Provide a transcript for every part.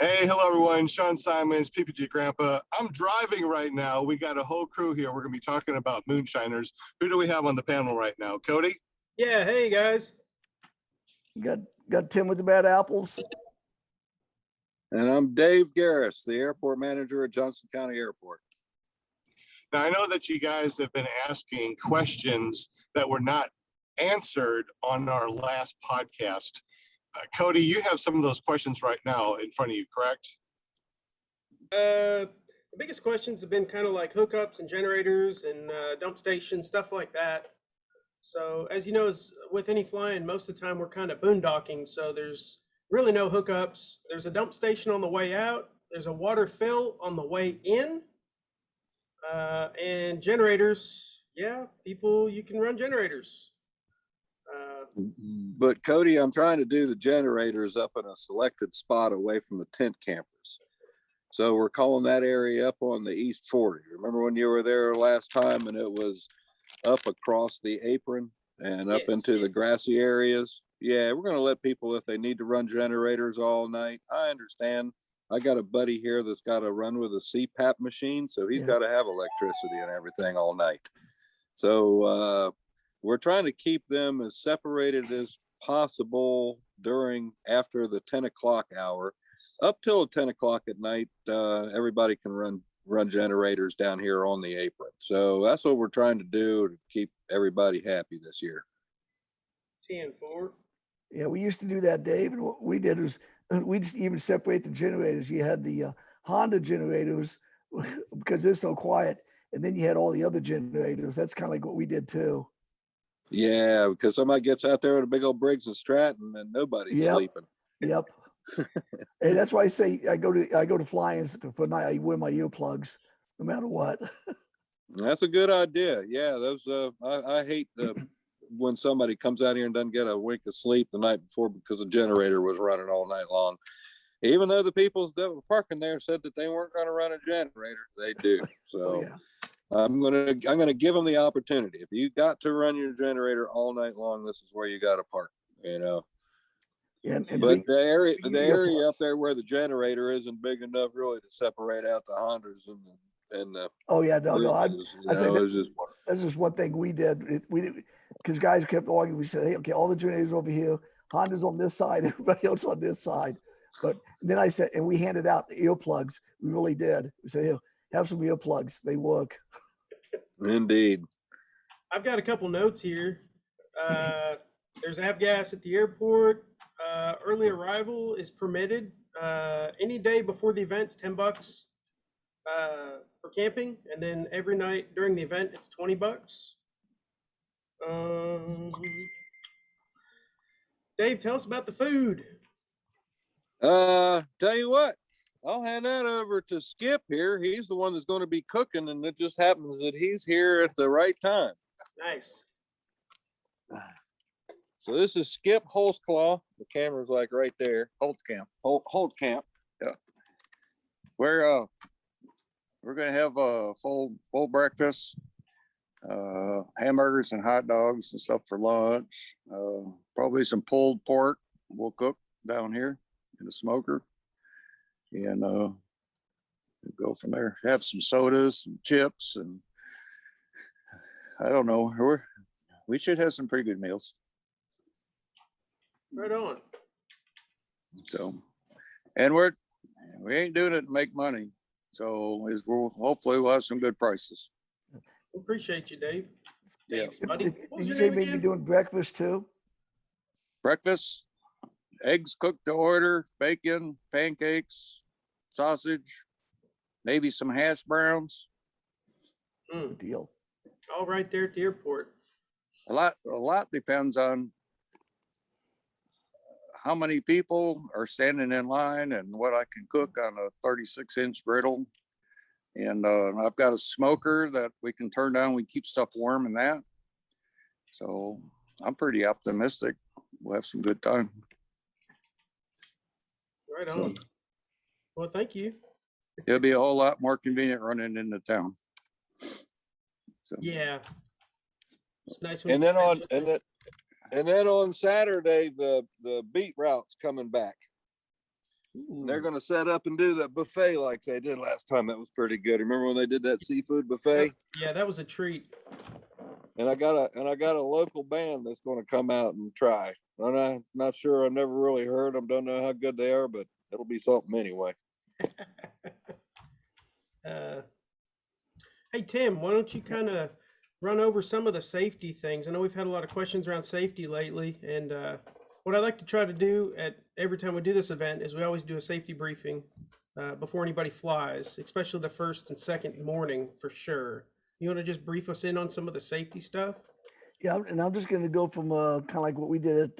Hey, hello everyone. Sean Symons, PPG Grandpa. I'm driving right now. We got a whole crew here. We're going to be talking about Moonshiners. Who do we have on the panel right now? Cody? Yeah, hey guys. Got Tim with the bad apples. And I'm Dave Garris, the airport manager at Johnson County Airport. Now, I know that you guys have been asking questions that were not answered on our last podcast. Cody, you have some of those questions right now in front of you, correct? The biggest questions have been kind of like hookups and generators and dump stations, stuff like that. So as you know, with any flying, most of the time we're kind of boondocking. So there's really no hookups. There's a dump station on the way out. There's a water fill on the way in. And generators, yeah, you can run generators. But Cody, I'm trying to do the generators up in a selected spot away from the tent campers. So we're calling that area up on the East 40. Remember when you were there last time and it was up across the apron and up into the grassy areas? Yeah, we're going to let people, if they need to run generators all night. I understand. I got a buddy here that's got to run with a CPAP machine, so he's got to have electricity and everything all night. So we're trying to keep them as separated as possible after the 10 o'clock hour. Up till 10 o'clock at night, everybody can run generators down here on the apron. So that's what we're trying to do to keep everybody happy this year. 10-4. Yeah, we used to do that, Dave. And what we did was we just even separate the generators. You had the Honda generators because they're so quiet. And then you had all the other generators. That's kind of like what we did too. Yeah, because somebody gets out there with a big old Briggs and Stratton and nobody's sleeping. Yep. Hey, that's why I say I go to flying for night. I wear my earplugs no matter what. That's a good idea. Yeah, those I hate when somebody comes out here and doesn't get a wink of sleep the night before because the generator was running all night long. Even though the people that were parking there said that they weren't going to run a generator, they do. So I'm gonna give them the opportunity. If you got to run your generator all night long, this is where you got to park. You know. But the area up there where the generator isn't big enough really to separate out the Hondas and the I said that's just one thing we did. Because guys kept arguing. We said, hey, okay, all the generators over here, Honda's on this side, everybody else on this side. But then I said, and we handed out earplugs. We really did. We said, here, have some earplugs. They work. Indeed. I've got a couple notes here. There's avgas at the airport. Early arrival is permitted. Any day before the event's $10 for camping, and then every night during the event it's $20. Dave, tell us about the food. Tell you what, I'll hand that over to Skip here. He's the one that's going to be cooking, and it just happens that he's here at the right time. Nice. So this is Skip Holtzclaw. The camera's like right there. Holtcamp. Holtcamp. Yeah. We're gonna have a full breakfast, hamburgers and hot dogs and stuff for lunch. Probably some pulled pork we'll cook down here in the smoker, and we'll go from there. Have some sodas, some chips, and I don't know. We should have some pretty good meals. Right on. So, and we ain't doing it to make money. So hopefully we'll have some good prices. Appreciate you, Dave. Yeah. Did you say maybe doing breakfast too? Breakfast, eggs cooked to order, bacon, pancakes, sausage, maybe some hash browns. Good deal. All right there at the airport. A lot depends on how many people are standing in line and what I can cook on a 36-inch griddle. And I've got a smoker that we can turn down. We keep stuff warm in that. So I'm pretty optimistic. We'll have some good time. Right on. Well, thank you. It'll be a whole lot more convenient running into town. So. Yeah. It's nice. And then on Saturday, the beat route's coming back. They're going to set up and do that buffet like they did last time. That was pretty good. Remember when they did that seafood buffet? Yeah, that was a treat. And I got a local band that's going to come out and try. I'm not sure. I've never really heard them. Don't know how good they are, but it'll be something anyway. Hey, Tim, why don't you kind of run over some of the safety things? I know we've had a lot of questions around safety lately, and what I like to try to do at every time we do this event is we always do a safety briefing before anybody flies, especially the first and second morning for sure. You want to just brief us in on some of the safety stuff? Yeah, and I'm just going to go from kind of like what we did at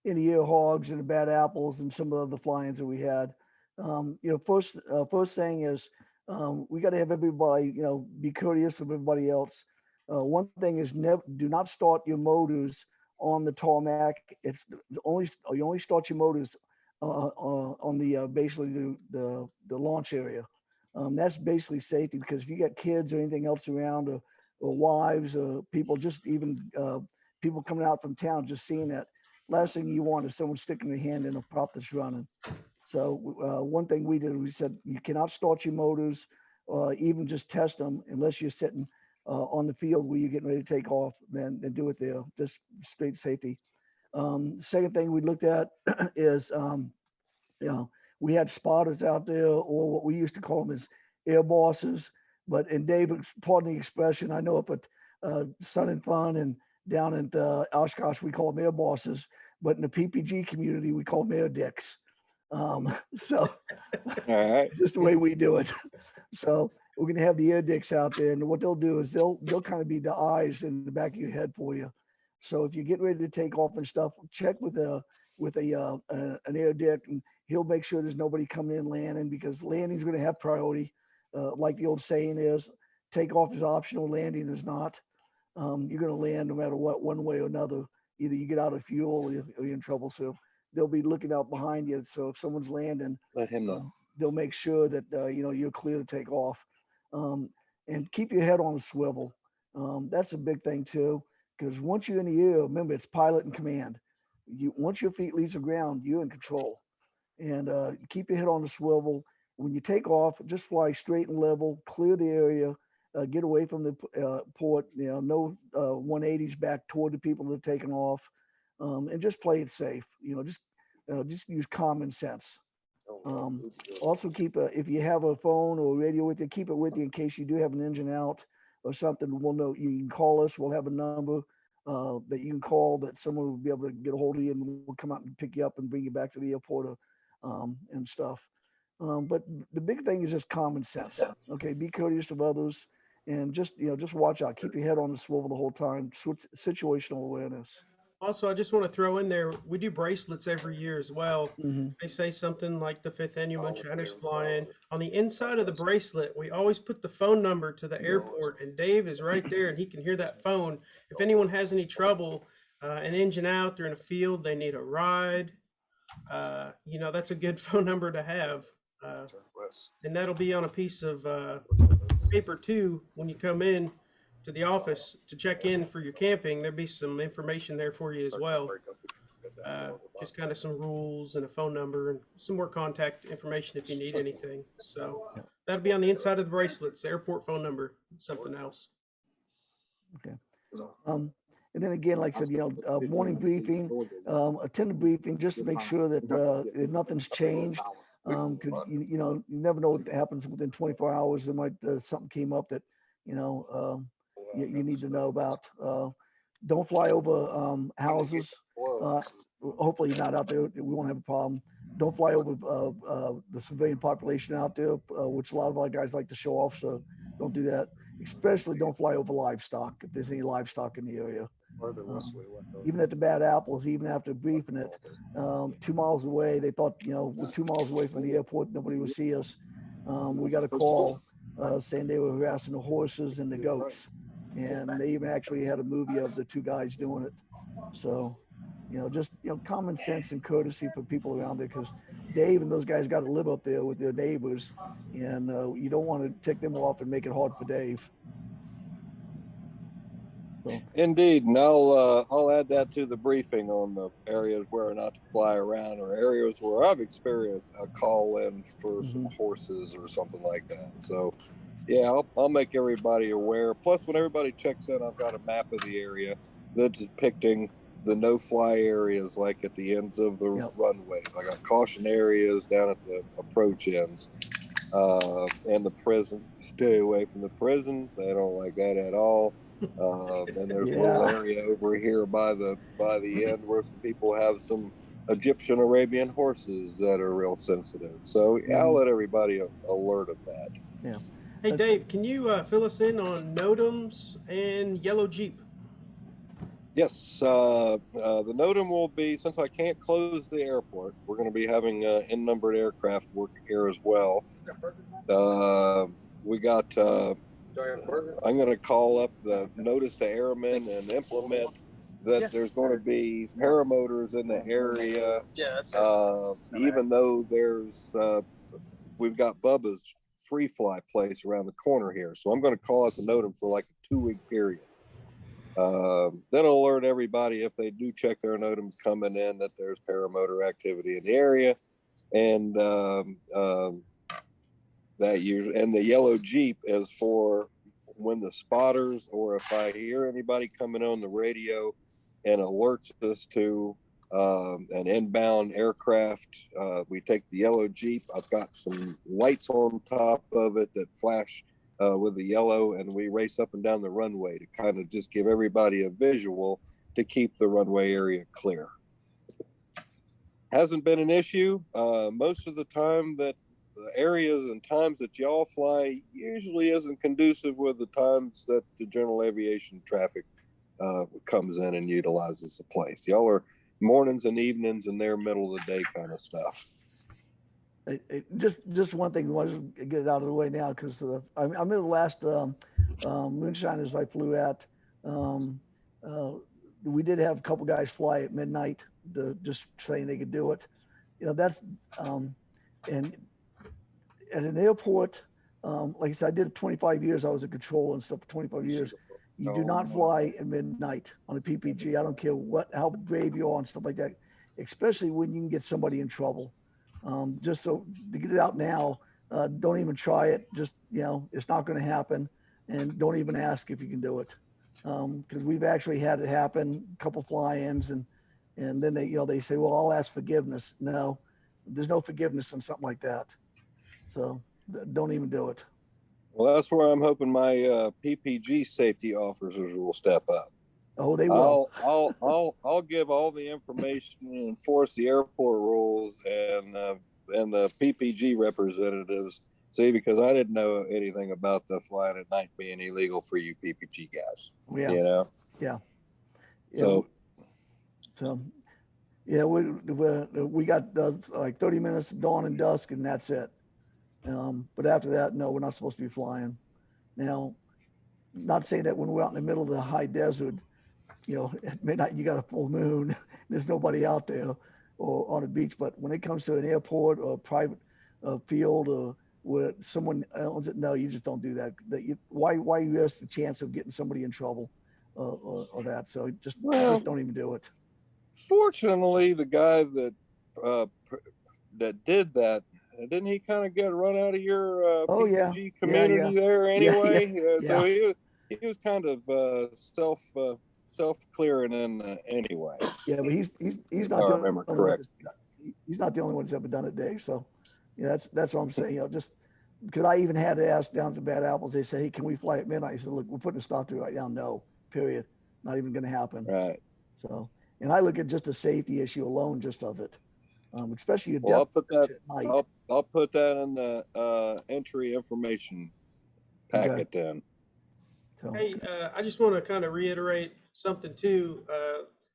in the ear hogs and the bad apples and some of the fly-ins that we had. First thing is we got to have everybody, be courteous of everybody else. One thing is do not start your motors on the tarmac. You only start your motors on the basically the launch area. That's basically safety, because if you got kids or anything else around, or wives or people, just even people coming out from town, just seeing that, last thing you want is someone sticking their hand in a prop that's running. So one thing we did, we said you cannot start your motors, even just test them, unless you're sitting on the field where you're getting ready to take off. Then do it there, just straight safety. Second thing we looked at is we had spotters out there, or what we used to call them is air bosses. But in David, pardon the expression, I know up at Sun and Fun and down at Oshkosh, we call them air bosses. But in the PPG community, we call them air dicks. So All right. it's just the way we do it. So we're going to have the air dicks out there, and what they'll do is they'll kind of be the eyes in the back of your head for you. So if you get ready to take off and stuff, check with an air dick, and he'll make sure there's nobody coming in landing, because landing's going to have priority. Like the old saying is, takeoff is optional, landing is not. You're going to land no matter what, one way or another. Either you get out of fuel or you're in trouble. So they'll be looking out behind you. So if someone's landing, Let him know. they'll make sure that you're clear to take off. And keep your head on a swivel. That's a big thing too, because once you're in the air, remember, it's pilot and command. Once your feet leaves the ground, you're in control. And keep your head on the swivel. When you take off, just fly straight and level, clear the area, get away from the port, no 180s back toward the people that are taking off, and just play it safe. Just use common sense. Also keep if you have a phone or a radio with you, keep it with you in case you do have an engine out or something. We'll know, you can call us. We'll have a number that you can call, that someone will be able to get a hold of you, and we'll come out and pick you up and bring you back to the airport and stuff. But the big thing is just common sense. Okay, be courteous to others, and just watch out. Keep your head on the swivel the whole time. Situational awareness. Also, I just want to throw in there, we do bracelets every year as well. Mm-hmm. They say something like the 5th annual Moonshiners flying. On the inside of the bracelet, we always put the phone number to the airport, and Dave is right there, and he can hear that phone. If anyone has any trouble, an engine out, they're in a field, they need a ride, that's a good phone number to have. And that'll be on a piece of paper too when you come in to the office to check in for your camping. There'll be some information there for you as well. Just kind of some rules and a phone number and some more contact information if you need anything. So that'll be on the inside of the bracelets, the airport phone number, something else. Okay. And then again, like I said, morning briefing, attend the briefing just to make sure that nothing's changed. Because you never know what happens within 24 hours. There might something came up that you need to know about. Don't fly over houses. Hopefully you're not out there. We won't have a problem. Don't fly over the civilian population out there, which a lot of our guys like to show off. So don't do that. Especially don't fly over livestock if there's any livestock in the area. Even at the Bad Apples, even after briefing it, 2 miles away, they thought, we're 2 miles away from the airport, nobody would see us. We got a call saying they were harassing the horses and the goats. And they even actually had a movie of the 2 guys doing it. So, just, common sense and courtesy for people around there, because Dave and those guys got to live up there with their neighbors. And you don't want to tick them off and make it hard for Dave. So, Indeed, and I'll add that to the briefing on the areas where not to fly around, or areas where I've experienced a call in for some horses or something like that. So, yeah, I'll make everybody aware. Plus, when everybody checks in, I've got a map of the area that's depicting the no-fly areas, like at the ends of the runways. I got caution areas down at the approach ends, and the prison. Stay away from the prison. They don't like that at all. And there's a little area over here by the end where people have some Egyptian Arabian horses that are real sensitive. So I'll let everybody alert of that. Yeah. Hey, Dave, can you fill us in on NOTAMs and Yellow Jeep? Yes, the NOTAM will be, since I can't close the airport, we're going to be having in-numbered aircraft work here as well. We got, I'm going to call up the notice to airmen and implement that there's going to be paramotors in the area. Even though we've got Bubba's free fly place around the corner here. So I'm going to call out the NOTAM for like a 2-week period. That'll alert everybody if they do check their NOTAMs coming in that there's paramotor activity in the area. And and the Yellow Jeep is for when the spotters, or if I hear anybody coming on the radio and alerts us to an inbound aircraft, we take the Yellow Jeep. I've got some lights on top of it that flash with the yellow, and we race up and down the runway to kind of just give everybody a visual to keep the runway area clear. Hasn't been an issue. Most of the time that the areas and times that y'all fly usually isn't conducive with the times that the general aviation traffic comes in and utilizes the place. Y'all are mornings and evenings and they're middle of the day kind of stuff. Just one thing, I want to get it out of the way now, because I'm in the last Moonshiners I flew at. We did have a couple guys fly at midnight, just saying they could do it. You know, that's and at an airport, like I said, I did 25 years. I was a control and stuff for 25 years. You do not fly at midnight on a PPG. I don't care how brave you are and stuff like that, especially when you can get somebody in trouble. Just so to get it out now, don't even try it. Just, it's not going to happen, and don't even ask if you can do it. Because we've actually had it happen, a couple fly-ins, and then they say, well, I'll ask forgiveness. No, there's no forgiveness on something like that. So don't even do it. Well, that's where I'm hoping my PPG safety officers will step up. Oh, they will. I'll give all the information and enforce the airport rules and the PPG representatives. See, because I didn't know anything about the flying at night being illegal for you PPG guys. Yeah. Yeah. So yeah, we got like 30 minutes of dawn and dusk, and that's it. But after that, no, we're not supposed to be flying. Now, not saying that when we're out in the middle of the high desert, at midnight you got a full moon, there's nobody out there or on a beach. But when it comes to an airport or a private field or where someone owns it, no, you just don't do that. Why you risk the chance of getting somebody in trouble or that? So just don't even do it. Fortunately, the guy that did that, didn't he kind of get run out of your PPG community there anyway? So he was kind of self-clearing in anyway. Yeah, but he's not. I remember correct. He's not the only one that's ever done it, Dave. So that's what I'm saying. Just because I even had to ask down to Bad Apples, they say, hey, can we fly at midnight? I said, look, we're putting a stop to it right now. No, period. Not even going to happen. Right. So, and I look at just the safety issue alone, just of it. Especially I'll put that. I'll put that in the entry information packet then. So. Hey, I just want to kind of reiterate something too.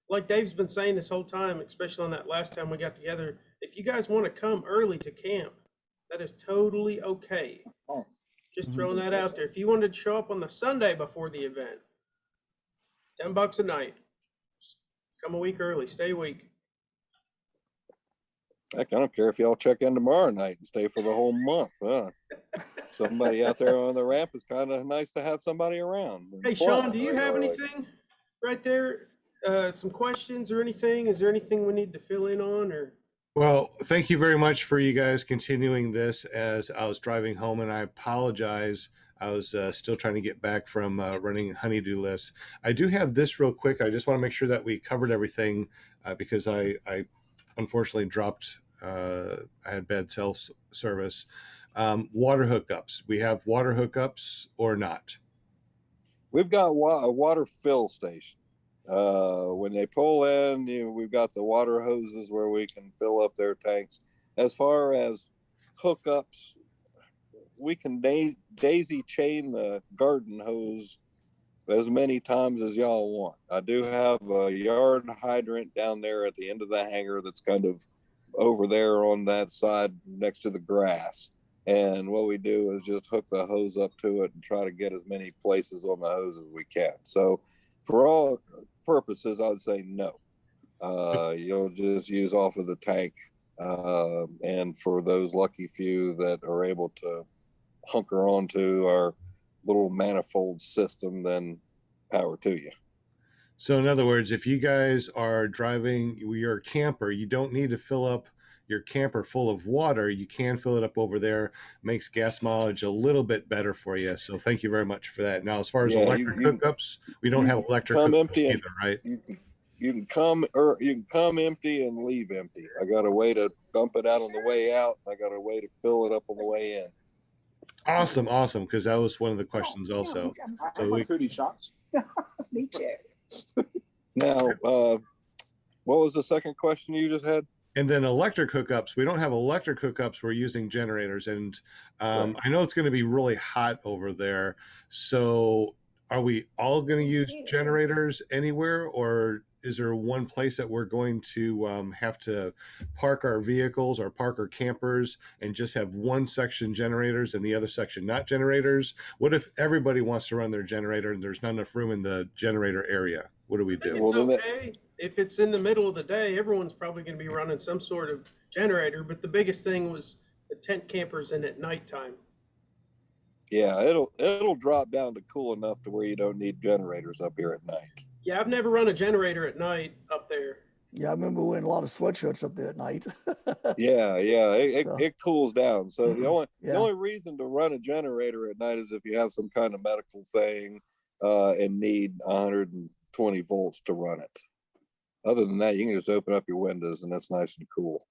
Like Dave's been saying this whole time, especially on that last time we got together. If you guys want to come early to camp, that is totally okay. Just throwing that out there. If you wanted to show up on the Sunday before the event, $10 a night. Come a week early. Stay a week. Heck, I don't care if y'all check in tomorrow night and stay for the whole month. Somebody out there on the ramp is kind of nice to have somebody around. Hey, Sean, do you have anything? right there. Some questions or anything? Is there anything we need to fill in on or? Well, thank you very much for you guys continuing this as I was driving home, and I apologize. I was still trying to get back from running honeydew lists. I do have this real quick. I just want to make sure that we covered everything because I unfortunately dropped, I had bad cell service. Water hookups. We have water hookups or not? We've got a water fill station. When they pull in, we've got the water hoses where we can fill up their tanks. As far as hookups, we can daisy chain the garden hose as many times as y'all want. I do have a yard hydrant down there at the end of the hangar that's kind of over there on that side next to the grass. And what we do is just hook the hose up to it and try to get as many places on the hose as we can. So for all purposes, I would say no. You'll just use off of the tank. And for those lucky few that are able to hunker onto our little manifold system, then power to you. So in other words, if you guys are driving your camper, you don't need to fill up your camper full of water. You can fill it up over there. Makes gas mileage a little bit better for you. So thank you very much for that. Now, as far as electric hookups, we don't have electric come hookups empty either, right? You can come empty and leave empty. I got a way to dump it out on the way out. I got a way to fill it up on the way in. Awesome, because that was one of the questions also. So cootie shots. Me too. Now, what was the second question you just had? and then electric hookups, we don't have electric hookups. We're using generators, and Right. I know it's going to be really hot over there. So are we all going to use generators anywhere, or is there one place that we're going to have to park our vehicles or park our campers and just have one section generators and the other section not generators? What if everybody wants to run their generator and there's not enough room in the generator area? What do we I think do? Well, it's then okay. If it's in the middle of the day, everyone's probably going to be running some sort of generator. But the biggest thing was the tent campers in at nighttime. Yeah, it'll drop down to cool enough to where you don't need generators up here at night. Yeah, I've never run a generator at night up there. Yeah, I remember wearing a lot of sweatshirts up there at night. Yeah, So- it cools down. So the Yeah. only reason to run a generator at night is if you have some kind of medical thing and need 120 volts to run it. Other than that, you can just open up your windows and it's nice and cool.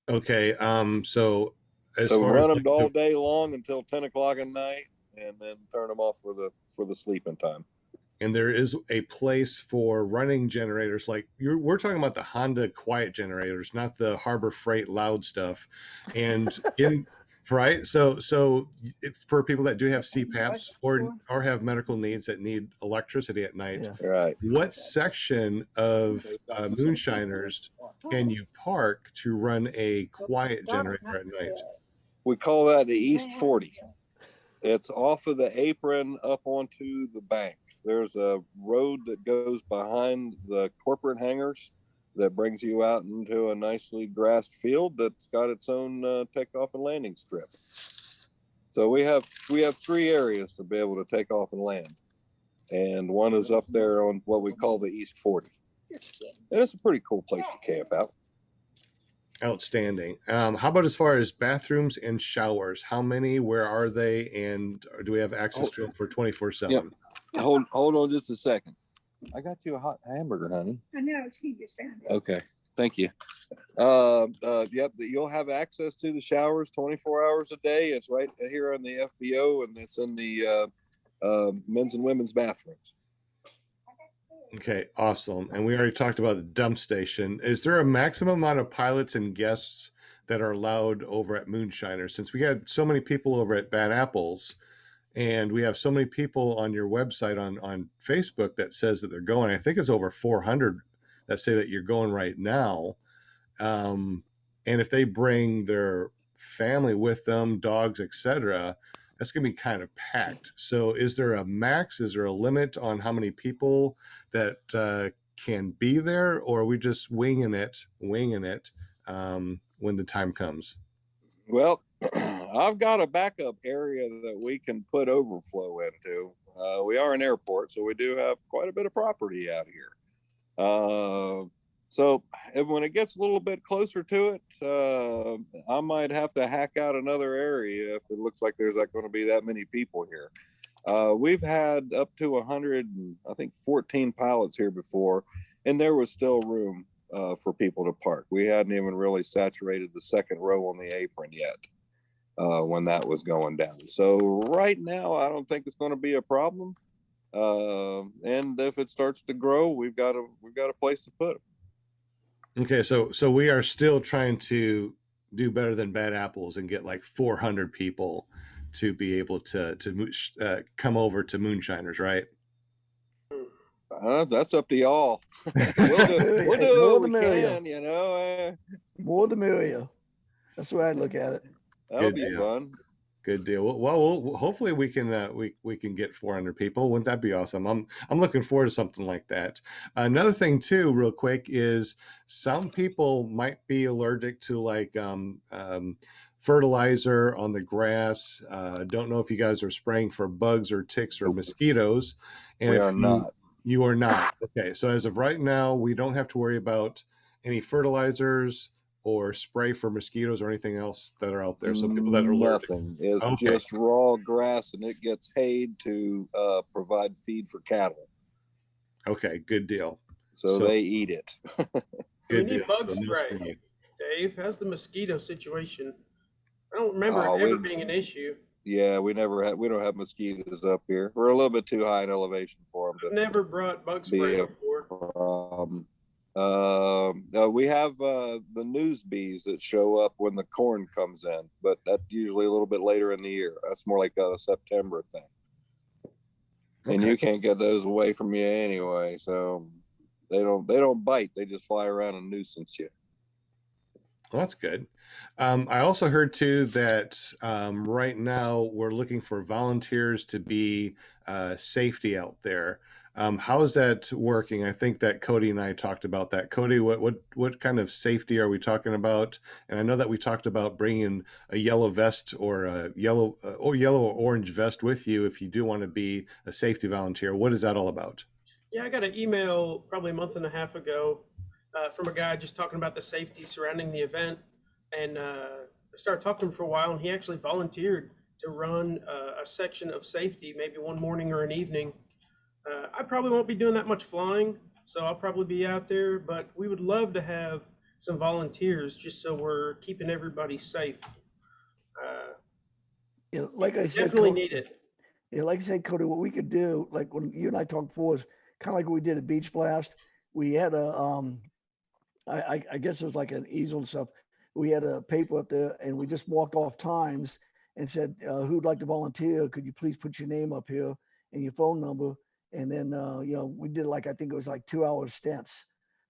Okay, so as So we far run as them all day long until 10 o'clock at night, and then turn them off for the sleeping time. and there is a place for running generators, like we're talking about the Honda quiet generators, not the Harbor Freight loud stuff. And in right, so for people that do have CPAPs or have medical needs that need electricity at night, Yeah. Right. what section of Moonshiners can you park to run a quiet generator at night? We call that the East 40. It's off of the apron up onto the bank. There's a road that goes behind the corporate hangars that brings you out into a nicely grassed field that's got its own takeoff and landing strip. So we have 3 areas to be able to take off and land. And one is up there on what we call the East 40. And it's a pretty cool place to camp out. Outstanding. How about as far as bathrooms and showers? How many? Where are they? And do we have access to them for 24/7? Hold on just a second. I got you a hot hamburger, honey. I know, she just found it. Okay, thank you. Yep, you'll have access to the showers 24 hours a day. It's right here on the FBO, and it's in the men's and women's bathrooms. Okay, awesome. And we already talked about the dump station. Is there a maximum amount of pilots and guests that are allowed over at Moonshiners? Since we had so many people over at Bad Apples, and we have so many people on your website on Facebook that says that they're going, I think it's over 400 that say that you're going right now. And if they bring their family with them, dogs, etc., that's going to be kind of packed. So is there a max? Is there a limit on how many people that can be there, or are we just winging it when the time comes? Well, I've got a backup area that we can put overflow into. We are an airport, so we do have quite a bit of property out here. So when it gets a little bit closer to it, I might have to hack out another area if it looks like there's not going to be that many people here. We've had up to 100, I think 14 pilots here before, and there was still room for people to park. We hadn't even really saturated the second row on the apron yet when that was going down. So right now, I don't think it's going to be a problem. And if it starts to grow, we've got a place to put them. Okay, so we are still trying to do better than bad apples and get like 400 people to be able to come over to Moonshiners, right? That's up to y'all. We'll do what we can, you know. More the merrier. That's the way I look at it. That'll be fun. Good deal. Well, hopefully we can we can get 400 people. Wouldn't that be awesome? I'm looking forward to something like that. Another thing too, real quick, is some people might be allergic to like fertilizer on the grass. Don't know if you guys are spraying for bugs or ticks or mosquitoes. And we are not. You are not. Okay. So as of right now, we don't have to worry about any fertilizers or spray for mosquitoes or anything else that are out there. So people that are allergic. Nothing. It's just raw grass, and it gets hayed to provide feed for cattle. Okay, good deal. So they eat it. We need bug spray. Dave, how's the mosquito situation? I don't remember it ever being an issue. Yeah, we don't have mosquitoes up here. We're a little bit too high in elevation for them. I've never brought bug spray before. We have the news bees that show up when the corn comes in, but that's usually a little bit later in the year. That's more like a September thing. Okay. And you can't get those away from you anyway, so they don't bite. They just fly around and nuisance you. Well, that's good. I also heard too that right now we're looking for volunteers to be safety out there. How is that working? I think that Cody and I talked about that. Cody, what kind of safety are we talking about? And I know that we talked about bringing a yellow vest or a yellow or orange vest with you if you do want to be a safety volunteer. What is that all about? Yeah, I got an email probably a month and a half ago from a guy just talking about the safety surrounding the event. And I started talking to him for a while, and he actually volunteered to run a section of safety, maybe one morning or an evening. I probably won't be doing that much flying, so I'll probably be out there, but we would love to have some volunteers just so we're keeping everybody safe. Like I said, definitely need it. Yeah, like I said, Cody, what we could do, like when you and I talked before, is kind of like what we did at Beach Blast. We had I guess it was like an easel and stuff. We had a paper up there, and we just walked off times and said, who'd like to volunteer? Could you please put your name up here and your phone number? And then, we did I think it was like 2-hour stints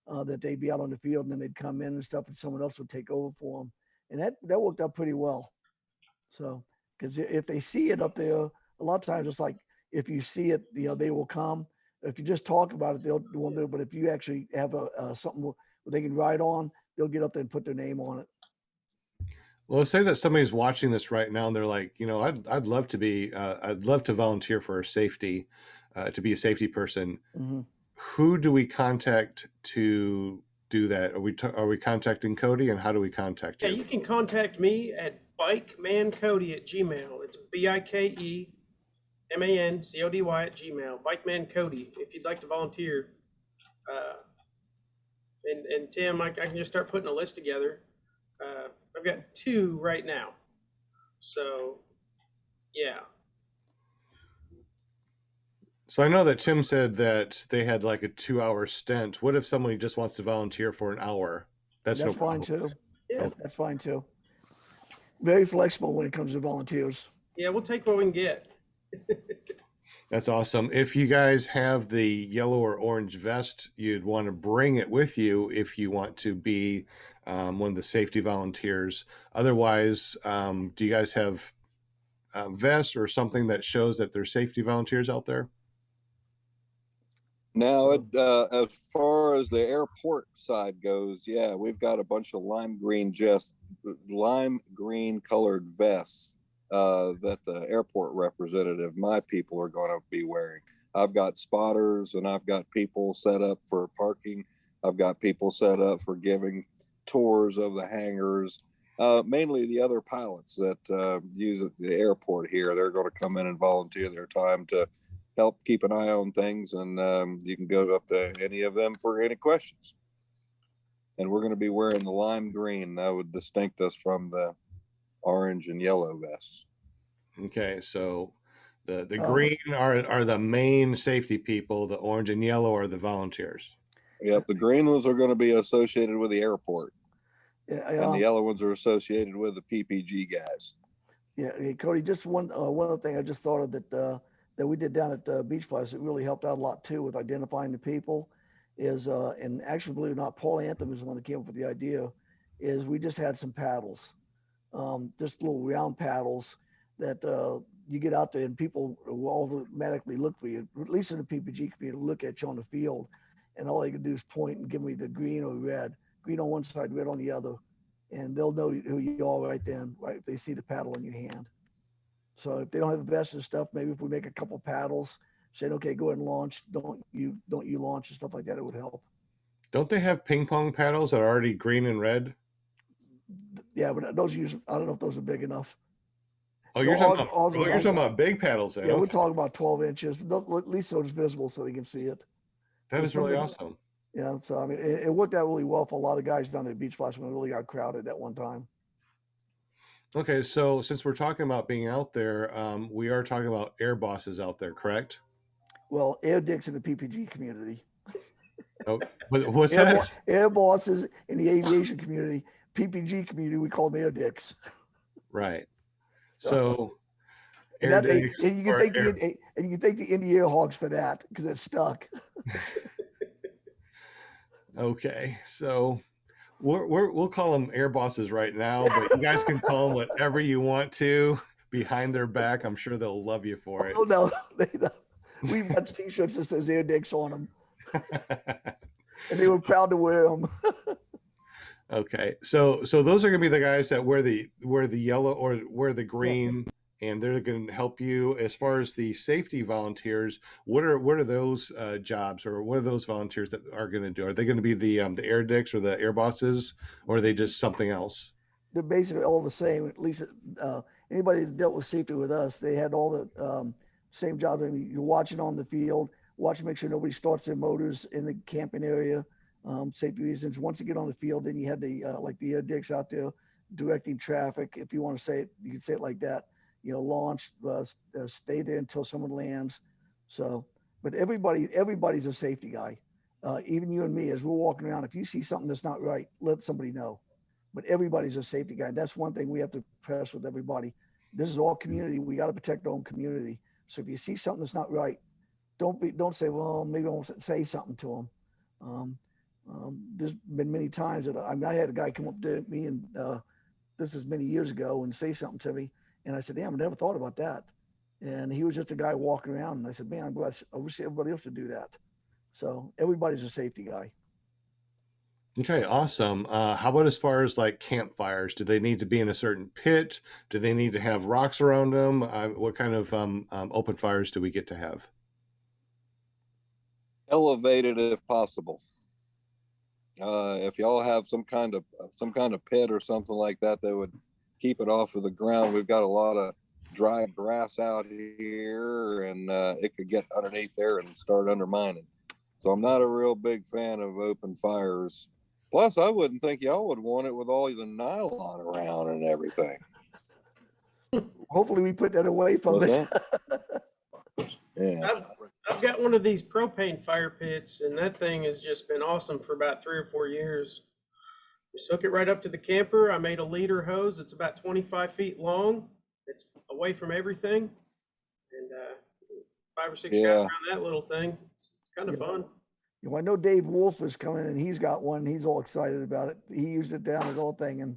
that they'd be out on the field, and then they'd come in and stuff, and someone else would take over for them. And that worked out pretty well. So, because if they see it up there, a lot of times it's like, if you see it, they will come. If you just talk about it, they won't do it. But if you actually have something where they can ride on, they'll get up there and put their name on it. Well, let's say that somebody's watching this right now and they're like, I'd love to volunteer for safety, to be a safety person. Mm-hmm. Who do we contact to do that? Are we contacting Cody, and how do we contact you? Yeah, you can contact me at bikeManCody@gmail. It's BIKEMANCODY@gmail. BikeManCody. If you'd like to volunteer, and Tim, I can just start putting a list together. I've got 2 right now. So, yeah. So I know that Tim said that they had like a 2-hour stint. What if somebody just wants to volunteer for an hour? That's no fine problem. Too. Yeah, that's fine too. Very flexible when it comes to volunteers. Yeah, we'll take what we can get. That's awesome. If you guys have the yellow or orange vest, you'd want to bring it with you if you want to be one of the safety volunteers. Otherwise, do you guys have vests or something that shows that there's safety volunteers out there? Now, as far as the airport side goes, yeah, we've got a bunch of lime green colored vests that the airport representative, my people, are going to be wearing. I've got spotters, and I've got people set up for parking. I've got people set up for giving tours of the hangars. Mainly the other pilots that use the airport here. They're going to come in and volunteer their time to help keep an eye on things, and you can go up to any of them for any questions. And we're going to be wearing the lime green. That would distinct us from the orange and yellow vests. Okay, so the green are the main safety people. The orange and yellow are the volunteers. Yep, the green ones are going to be associated with the airport, Yeah, and the yellow ones are associated with the PPG guys. Yeah, hey, Cody, just one other thing I just thought of that we did down at the Beach Place. It really helped out a lot too with identifying the people. Is and actually, believe it or not, Paul Anthem is the one that came up with the idea. Is we just had some paddles, just little round paddles that you get out there and people will automatically look for you. At least in the PPG community, look at you on the field, and all they can do is point and give me the green or red. Green on one side, red on the other, and they'll know who you are right then, right? If they see the paddle in your hand. So if they don't have the vests and stuff, maybe if we make a couple paddles, saying, okay, go ahead and launch. Don't you launch and stuff like that, it would help. Don't they have ping pong paddles that are already green and red? Yeah, but those usually, I don't know if those are big enough. Oh, No, you're talking ours- about, ours oh, are you're like- talking about big paddles then. Yeah, we're Okay. talking about 12 inches, at least so it's visible so they can see it. That is really something- awesome. Yeah, so I mean, it worked out really well for a lot of guys down at Beach Flash when it really got crowded at one time. Okay, so since we're talking about being out there, we are talking about air bosses out there, correct? Well, air dicks in the PPG community. Oh, but what's Air, that? air bosses in the aviation community, PPG community, we call them air dicks. Right. So And, air that, and, dicks you can or thank air- and you can thank the Indy Air Hogs for that because it's stuck. Okay, so we'll call them air bosses right now, but you guys can call them whatever you want to behind their back. I'm sure they'll love you for it. Oh no, we've got T-shirts that says air dicks on them, and they were proud to wear them. Okay, so those are gonna be the guys that wear the yellow or wear the green, and they're going to help you as far as the safety volunteers. What are those jobs, or what are those volunteers that are going to do? Are they going to be the air dicks or the air bosses, or are they just something else? They're basically all the same. At least anybody that dealt with safety with us, they had all the same jobs. I mean, you're watching on the field, watching, make sure nobody starts their motors in the camping area. Safety reasons. Once you get on the field, then you had the like the air dicks out there directing traffic. If you want to say it, you can say it like that. You know, launch, stay there until someone lands. So, but everybody's a safety guy. Even you and me, as we're walking around, if you see something that's not right, let somebody know. But everybody's a safety guy. That's one thing we have to press with everybody. This is all community. We got to protect our own community. So if you see something that's not right, don't say, well, maybe I won't say something to them. There's been many times that I had a guy come up to me, and this is many years ago, and say something to me. And I said, damn, I never thought about that. And he was just a guy walking around. And I said, man, I'm glad. I wish everybody else would do that. So everybody's a safety guy. Okay, awesome. How about as far as like campfires? Do they need to be in a certain pit? Do they need to have rocks around them? What kind of open fires do we get to have? Elevated if possible. If y'all have some kind of pit or something like that that would keep it off of the ground. We've got a lot of dry grass out here, and it could get underneath there and start undermining. So I'm not a real big fan of open fires. Plus, I wouldn't think y'all would want it with all the nylon around and everything. Hopefully we put that away from What's us. Yeah. I've got one of these propane fire pits, and that thing has just been awesome for about 3 or 4 years. Just hook it right up to the camper. I made a leader hose. It's about 25 feet long. It's away from everything. And 5 or 6 guys around that little thing. It's kind of fun. You know, I know Dave Wolf is coming, and he's got one. He's all excited about it. He used it down his old thing, and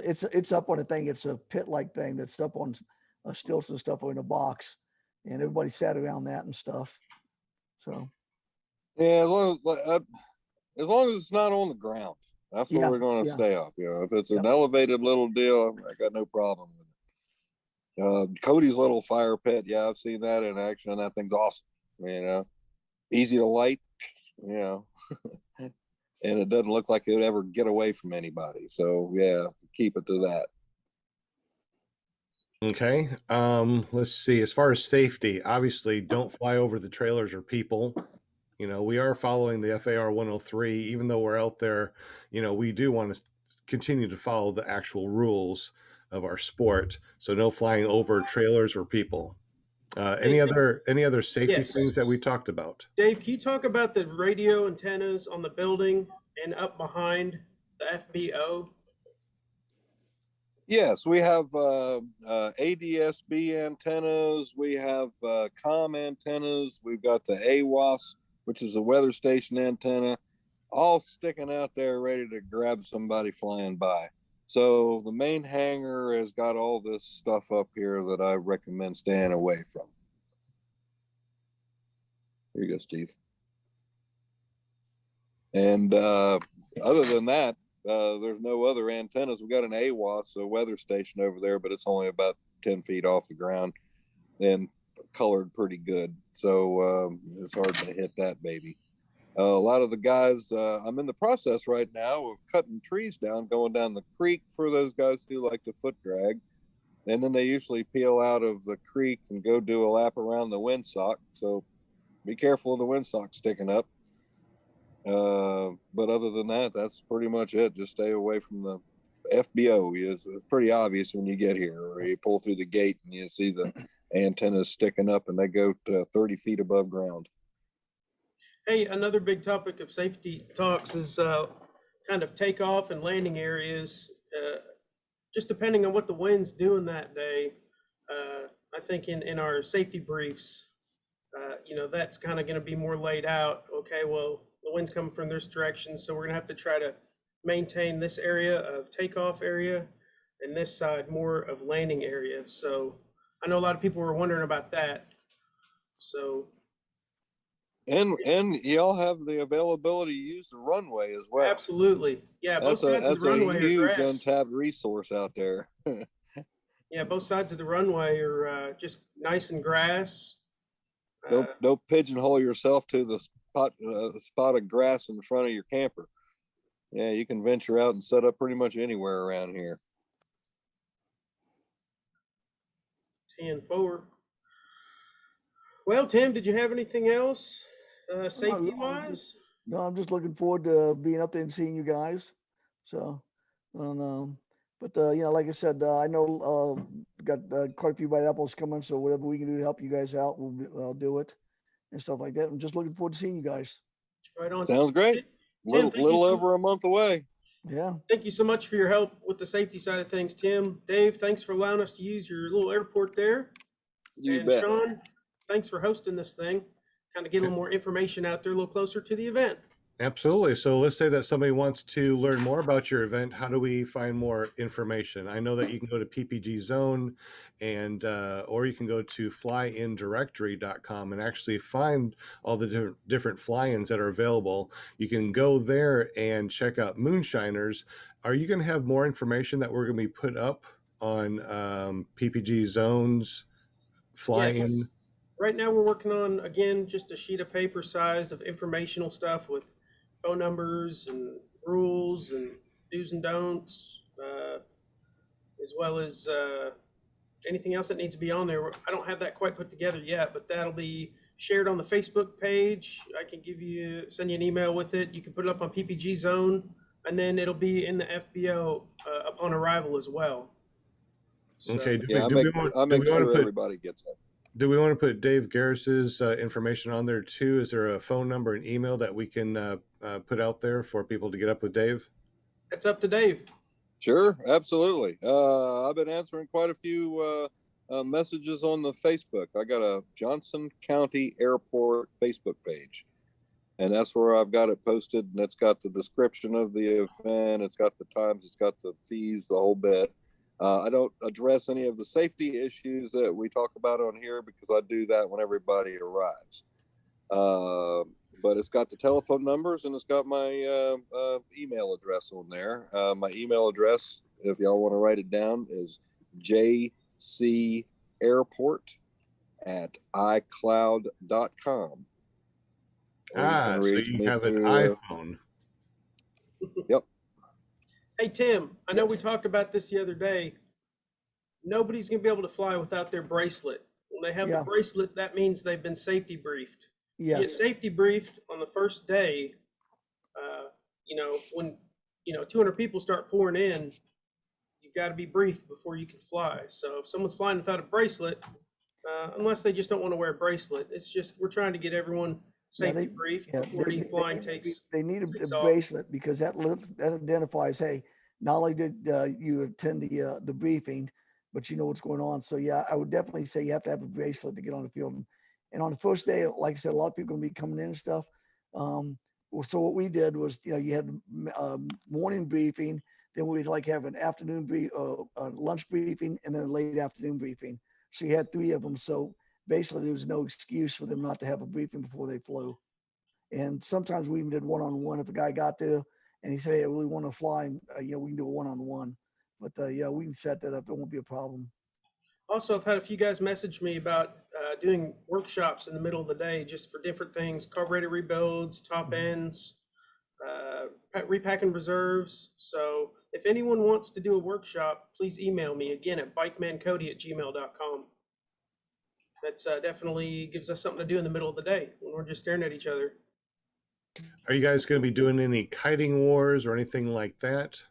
it's up on a thing. It's a pit-like thing that's up on stilts and stuff in a box, and everybody sat around that and stuff. So Yeah, as long as it's not on the ground, that's what Yeah, we're going to yeah. stay off. You know, if it's an Yep. elevated little deal, I got no problem with it. Cody's little fire pit, yeah, I've seen that in action. That thing's awesome. You know, easy to light. You know, and it doesn't look like it would ever get away from anybody. So yeah, keep it to that. Okay. Let's see. As far as safety, obviously don't fly over the trailers or people. You know, we are following the FAR 103, even though we're out there, you know, we do want to continue to follow the actual rules of our sport. So no flying over trailers or people. Any Hey, other safety yes. things that we talked about? Dave, can you talk about the radio antennas on the building and up behind the FBO? Yes, we have ADSB antennas. We have COM antennas. We've got the AWAS, which is a weather station antenna, all sticking out there ready to grab somebody flying by. So the main hangar has got all this stuff up here that I recommend staying away from. Here you go, Steve. And other than that, there's no other antennas. We got an AWAS, a weather station over there, but it's only about 10 feet off the ground and colored pretty good. So it's hard to hit that baby. A lot of the guys, I'm in the process right now of cutting trees down, going down the creek for those guys who like to foot drag. And then they usually peel out of the creek and go do a lap around the windsock. So be careful of the windsock sticking up. But other than that, that's pretty much it. Just stay away from the FBO. It's pretty obvious when you get here, or you pull through the gate and you see the antennas sticking up and they go to 30 feet above ground. Hey, another big topic of safety talks is kind of takeoff and landing areas. Just depending on what the wind's doing that day, I think in our safety briefs, you know, that's kind of going to be more laid out. Okay, well, the wind's coming from this direction, so we're going to have to try to maintain this area of takeoff area and this side more of landing area. So I know a lot of people were wondering about that. So And y'all have the availability to use the runway as well. absolutely, yeah, both sides of the runway a huge are grass. untapped resource out there. Yeah, both sides of the runway are just nice and grass. Don't pigeonhole yourself to the spot of grass in front of your camper. Yeah, you can venture out and set up pretty much anywhere around here. 10-4. Well, Tim, did you have anything else safety wise? No, I'm just looking forward to being up there and seeing you guys. So, but you know, like I said, I know got quite a few bite apples coming, so whatever we can do to help you guys out, we'll do it and stuff like that. I'm just looking forward to seeing you guys. Right on. Sounds great. Tim, little over a month away. Yeah. Thank you so much for your help with the safety side of things, Tim. Dave, thanks for allowing us to use your little airport there. You bet. Sean, thanks for hosting this thing. Kind of get a little more information out there, a little closer to the event. Absolutely. So let's say that somebody wants to learn more about your event. How do we find more information? I know that you can go to PPG Zone and or you can go to flyindirectory.com and actually find all the different fly-ins that are available. You can go there and check out Moonshiners. Are you going to have more information that we're going to be put up on PPG Zone's fly-in? Yes. Right now we're working on, again, just a sheet of paper size of informational stuff with phone numbers and rules and do's and don'ts, as well as anything else that needs to be on there. I don't have that quite put together yet, but that'll be shared on the Facebook page. I can send you an email with it. You can put it up on PPG Zone, and then it'll be in the FBO upon arrival as well. So, Okay. I'll make sure everybody gets that. Do we want to put Dave Garris's information on there too? Is there a phone number and email that we can put out there for people to get up with Dave? That's up to Dave. Sure, absolutely. I've been answering quite a few messages on the Facebook. I got a Johnson County Airport Facebook page, and that's where I've got it posted. And it's got the description of the event. It's got the times. It's got the fees, the whole bit. I don't address any of the safety issues that we talk about on here because I do that when everybody arrives. but it's got the telephone numbers and it's got my email address on there. My email address, if y'all want to write it down, is jcairport@icloud.com. So you have an iPhone. Yep. Hey, Tim, I know we Yes. talked about this the other day. Nobody's going to be able to fly without their bracelet. When they have Yeah. the bracelet, that means they've been safety briefed. You get Yes. safety briefed on the first day. When 200 people start pouring in, you've got to be briefed before you can fly. So if someone's flying without a bracelet, unless they just don't want to wear a bracelet, it's just we're trying to get everyone safety briefed before any flying takes. They need a takes off. bracelet because that identifies, hey, not only did you attend the briefing, but you know what's going on. So yeah, I would definitely say you have to have a bracelet to get on the field. And on the first day, like I said, a lot of people are going to be coming in and stuff. So what we did was, you had morning briefing, then we'd like have an afternoon lunch briefing, and then a late afternoon briefing. So you had 3 of them. So basically, there was no excuse for them not to have a briefing before they flew. And sometimes we even did one-on-one. If a guy got there and he said, "Hey, I really want to fly," we can do a one-on-one. But yeah, we can set that up. It won't be a problem. Also, I've had a few guys message me about doing workshops in the middle of the day just for different things, carburetor rebuilds, top ends, repacking reserves. So if anyone wants to do a workshop, please email me again at bikemancody@gmail.com. That's definitely gives us something to do in the middle of the day when we're just staring at each other. Are you guys going to be doing any kiting wars or anything like that?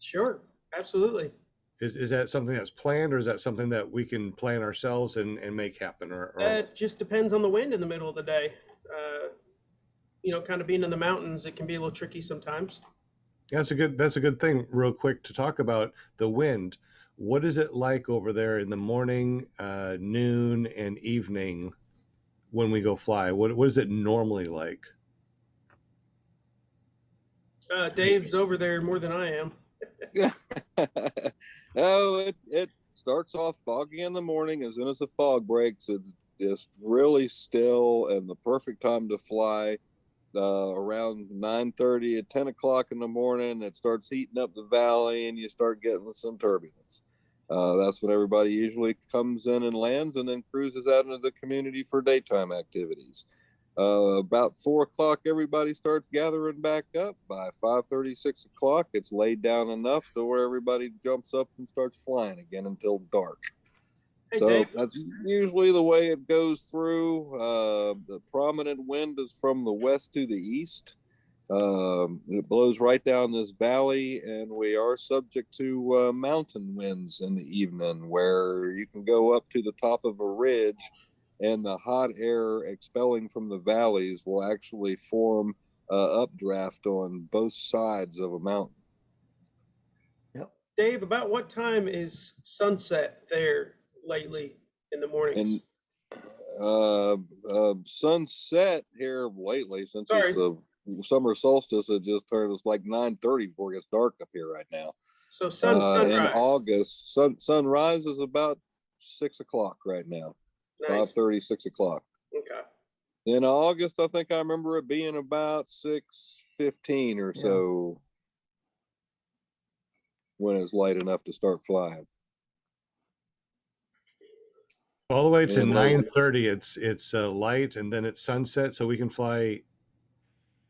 Sure, absolutely. Is that something that's planned, or is that something that we can plan ourselves and make happen? Or That just depends on the wind in the middle of the day. Kind of being in the mountains, it can be a little tricky sometimes. that's a good thing. Real quick to talk about the wind. What is it like over there in the morning, noon, and evening when we go fly? What is it normally like? Dave's over there more than I am. Oh, it starts off foggy in the morning. As soon as the fog breaks, it's just really still and the perfect time to fly. Around 9:30 at 10 o'clock in the morning, it starts heating up the valley and you start getting some turbulence. That's when everybody usually comes in and lands and then cruises out into the community for daytime activities. About 4 o'clock, everybody starts gathering back up. By 5:30, 6 o'clock, it's laid down enough to where everybody jumps up and starts flying again until dark. Hey, So Dave. that's usually the way it goes through. The prominent wind is from the west to the east. It blows right down this valley, and we are subject to mountain winds in the evening, where you can go up to the top of a ridge, and the hot air expelling from the valleys will actually form updraft on both sides of a mountain. Yep. Dave, about what time is sunset there lately in the mornings? And sunset here lately, since it's the summer solstice, it just turned. It's like 9:30 before it gets dark up here right now. So sunrise. In August, sunrise is about 6 o'clock right now. Nice. 5:30, 6 o'clock. Okay. In August, I think I remember it being about 6:15 or so when it's light enough to start flying. All the way to 9:30, it's light, and then it's sunset, so we can fly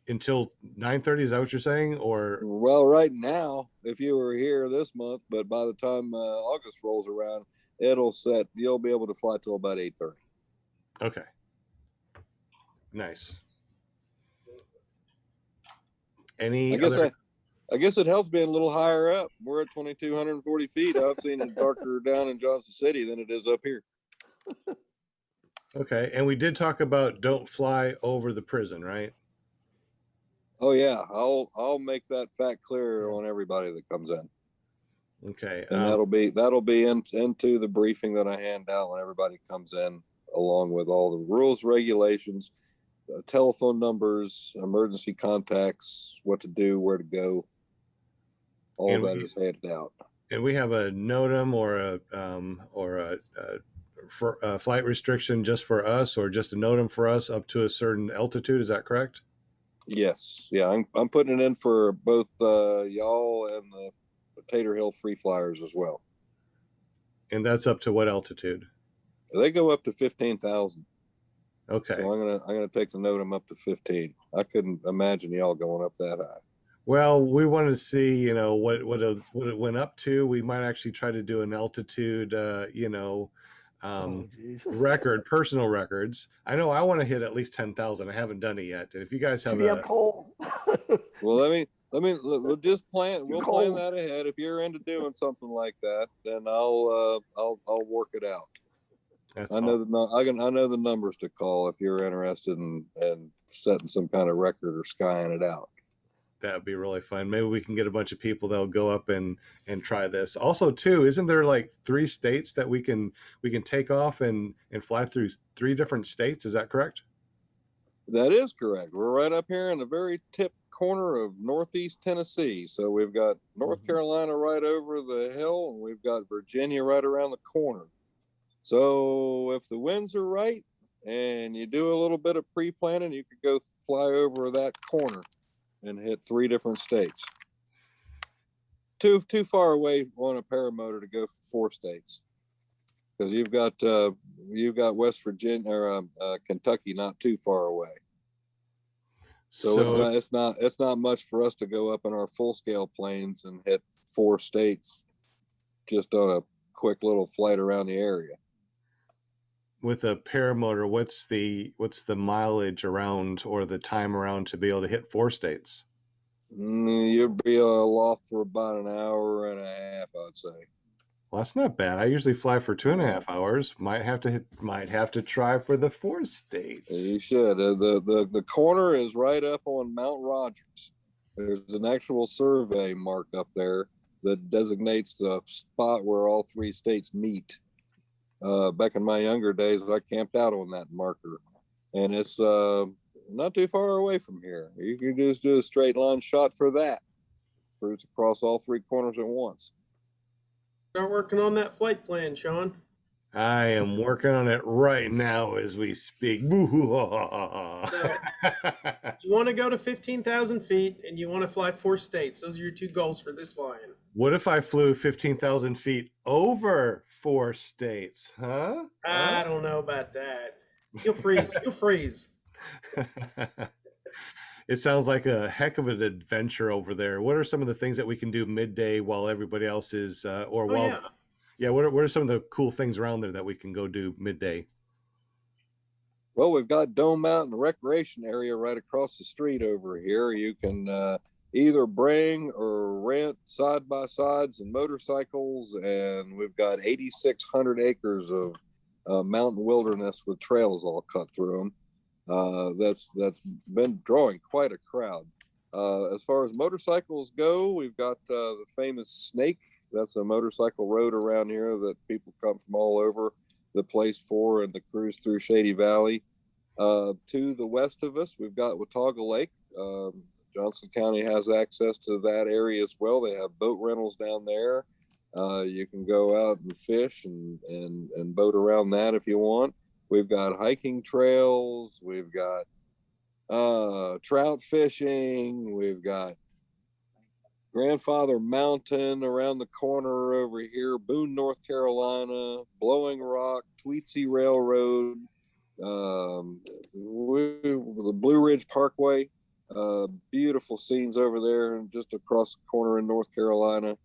until 9:30. Is that what you're saying? Or well, right now, if you were here this month, but by the time August rolls around, it'll set. You'll be able to fly till about 8:30. Okay. Nice. I guess it helps being a little higher up. We're at 2,240 feet. I've seen it darker down in Johnson City than it is up here. Okay, and we did talk about don't fly over the prison, right? Oh yeah, I'll make that fact clear on everybody that comes in. Okay, and that'll be into the briefing that I hand out when everybody comes in, along with all the rules, regulations, telephone numbers, emergency contacts, what to do, where to go. All that is handed out. And we have a NOTAM or a for flight restriction just for us, or just a NOTAM for us up to a certain altitude? Is that correct? Yes. Yeah, I'm putting it in for both y'all and the Potato Hill Free Flyers as well. And that's up to what altitude? They go up to 15,000. Okay. So I'm gonna take the NOTAM up to 15. I couldn't imagine y'all going up that high. Well, we wanted to see, you know, what it went up to. We might actually try to do an altitude, geez. personal records. I know I want to hit at least 10,000. I haven't done it yet. And if you guys have Jimmy, I'm cold. Well, we'll just plan. We'll plan cold. that ahead. If you're into doing something like that, then I'll work it out. I know the numbers to call if you're interested in setting some kind of record or skying it out. That'd be really fun. Maybe we can get a bunch of people that'll go up and try this. Also, too, isn't there like 3 states that we can take off and fly through 3 different states? Is that correct? That is correct. We're right up here in the very tip corner of Northeast Tennessee. So we've got North Carolina right over the hill, and we've got Virginia right around the corner. So if the winds are right and you do a little bit of pre-planning, you could go fly over that corner and hit 3 different states. Too far away on a paramotor to go for 4 states, because you've got West Virginia or Kentucky not too far away. So it's not much for us to go up in our full scale planes and hit 4 states just on a quick little flight around the area. With a paramotor, what's the mileage around, or the time around, to be able to hit 4 states? You'll be off for about an hour and a half, I'd say. Well, that's not bad. I usually fly for 2.5 hours. Might have to try for the 4 states. You should. The corner is right up on Mount Rogers. There's an actual survey mark up there that designates the spot where all 3 states meet. Back in my younger days, I camped out on that marker, and it's not too far away from here. You can just do a straight line shot for that. Cruise across all 3 corners at once. Start working on that flight plan, Sean. I am working on it right now as we speak. So, you want to go to 15,000 feet and you want to fly 4 states. Those are your 2 goals for this flying. What if I flew 15,000 feet over 4 states? Huh? I don't know about that. You'll freeze. You'll freeze. It sounds like a heck of an adventure over there. What are some of the things that we can do midday while everybody else is, what are some of the cool things around there that we can go do midday? Well, we've got Dome Mountain Recreation Area right across the street over here. You can either bring or rent side-by-sides and motorcycles, and we've got 8,600 acres of mountain wilderness with trails all cut through them. That's been drawing quite a crowd. As far as motorcycles go, we've got the famous Snake. That's a motorcycle road around here that people come from all over the place for, and the cruise through Shady Valley. To the west of us, we've got Watauga Lake. Johnson County has access to that area as well. They have boat rentals down there. You can go out and fish and boat around that if you want. We've got hiking trails. We've got trout fishing. We've got Grandfather Mountain around the corner over here, Boone, North Carolina, Blowing Rock, Tweetsy Railroad, the Blue Ridge Parkway. Beautiful scenes over there, and just across the corner in North Carolina.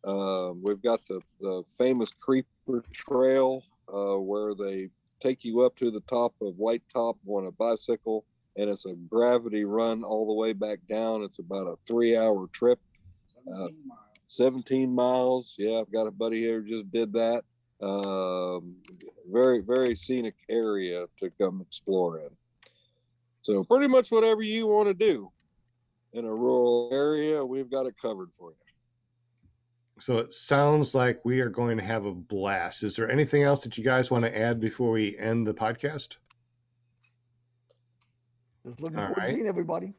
We've got the famous Creeper Trail, where they take you up to the top of White Top on a bicycle, and it's a gravity run all the way back down. It's about a 3-hour trip. 17 miles. Yeah, I've got a buddy here who just did that. Very, very scenic area to come explore in. So pretty much whatever you want to do in a rural area, we've got it covered for you. So it sounds like we are going to have a blast. Is there anything else that you guys want to add before we end the podcast? Just looking forward to seeing everybody.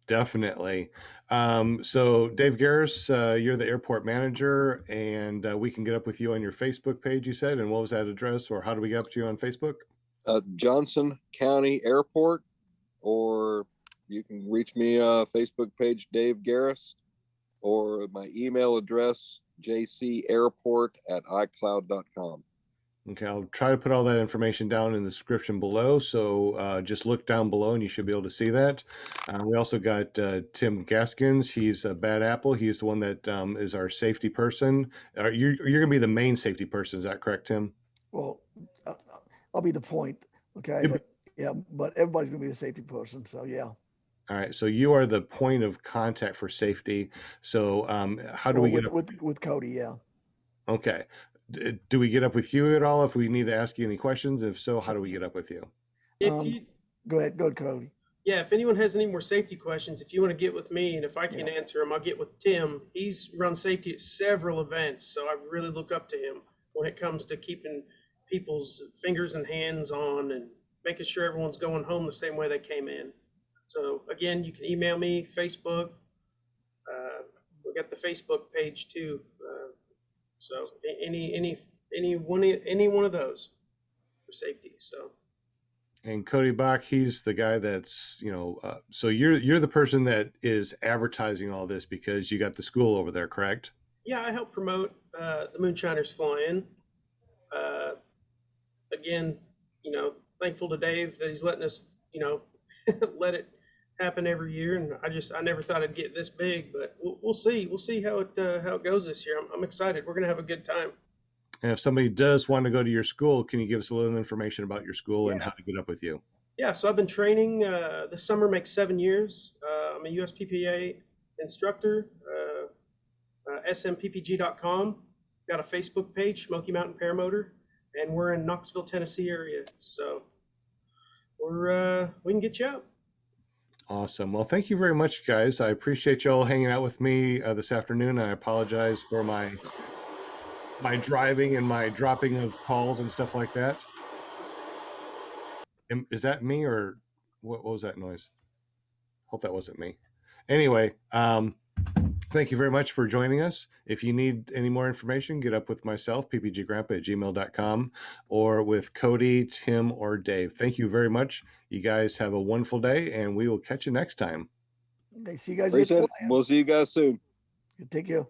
Definitely. So Dave Garris, you're the airport manager, and we can get up with you on your Facebook page, you said. And what was that address, or how do we get up to you on Facebook? Johnson County Airport, or you can reach me Facebook page Dave Garris, or my email address jcairport@icloud.com. Okay, I'll try to put all that information down in the description below. So just look down below and you should be able to see that. We also got Tim Gaskins. He's a bad apple. He's the one that is our safety person. You're going to be the main safety person. Is that correct, Tim? Well, I'll be the point. Okay. You'll But yeah, but everybody's going to be a safety person. So yeah. All right. So you are the point of contact for safety. So how do we get up? With Cody? Yeah. Okay. Do we get up with you at all if we need to ask you any questions? If so, how do we get up with you? If you, Go ahead, Cody. yeah, if anyone has any more safety questions, if you want to get with me, and if I can answer them, I'll get with Tim. He's run safety at several events, so I really look up to him when it comes to keeping people's fingers and hands on and making sure everyone's going home the same way they came in. So again, you can email me, Facebook. We got the Facebook page too. So any one of those for safety. So. And Cody Bach, he's the guy that's, so you're the person that is advertising all this because you got the school over there, correct? Yeah, I help promote the Moonshiners fly-in. Again, thankful to Dave that he's letting us, let it happen every year. And I never thought it'd get this big, but we'll see. We'll see how it goes this year. I'm excited. We're gonna have a good time. And if somebody does want to go to your school, can you give us a little information about your school and how to get up with you? Yeah, so I've been training. This summer makes 7 years. I'm a USPPA instructor. SMPPG.com. Got a Facebook page, Smoky Mountain Paramotor, and we're in Knoxville, Tennessee area. So we can get you out. Awesome. Well, thank you very much, guys. I appreciate y'all hanging out with me this afternoon. I apologize for my driving and my dropping of calls and stuff like that. Is that me or what was that noise? Hope that wasn't me. Anyway, thank you very much for joining us. If you need any more information, get up with myself, ppggrandpa@gmail.com, or with Cody, Tim, or Dave. Thank you very much. You guys have a wonderful day, and we will catch you next time. Okay, see you guys. We'll see you guys soon. Take care.